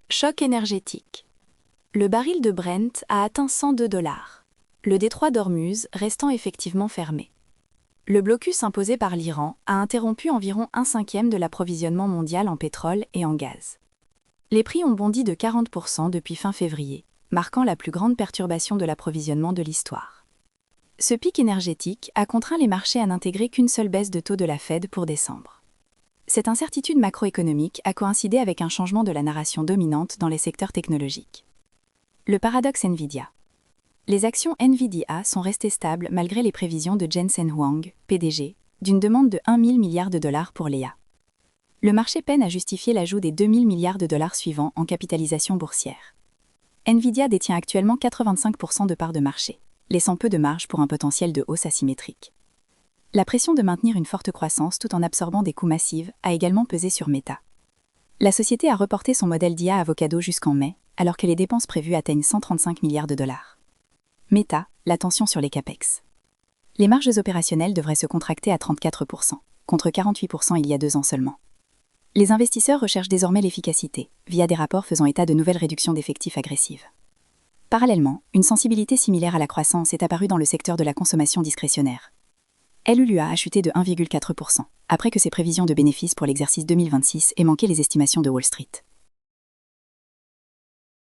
Choc énergétique. Le baril de Brent a atteint 102 $, le détroit d'Ormuz restant effectivement fermé. Le blocus imposé par l'Iran a interrompu environ 1/5 de l'approvisionnement mondial en pétrole et en gaz. Les prix ont bondi de 40% depuis fin février, marquant la plus grande perturbation de l'approvisionnement de l'histoire. Ce pic énergétique a contraint les marchés à n'intégrer qu'une seule baisse de taux de la Fed pour décembre. Cette incertitude macroéconomique a coïncidé avec un changement de la narration dominante dans les secteurs technologiques. Le paradoxe Nvidia. Les actions Nvidia sont restées stables malgré les prévisions de Jensen Huang, PDG, d'une demande de 1 000 milliards de dollars pour l'EA. Le marché peine à justifier l'ajout des 2 000 milliards de dollars suivants en capitalisation boursière. Nvidia détient actuellement 85% de parts de marché, laissant peu de marge pour un potentiel de hausse asymétrique. La pression de maintenir une forte croissance tout en absorbant des coûts massifs a également pesé sur Meta. La société a reporté son modèle d'IA Avocado jusqu'en mai, alors que les dépenses prévues atteignent 135 milliards de dollars. Meta, la tension sur les capex. Les marges opérationnelles devraient se contracter à 34%, contre 48% il y a 2 ans seulement. Les investisseurs recherchent désormais l'efficacité, via des rapports faisant état de nouvelles réductions d'effectifs agressives. Parallèlement, une sensibilité similaire à la croissance est apparue dans le secteur de la consommation discrétionnaire. LULUA a chuté de 1,4%, après que ses prévisions de bénéfices pour l'exercice 2026 aient manqué les estimations de Wall Street.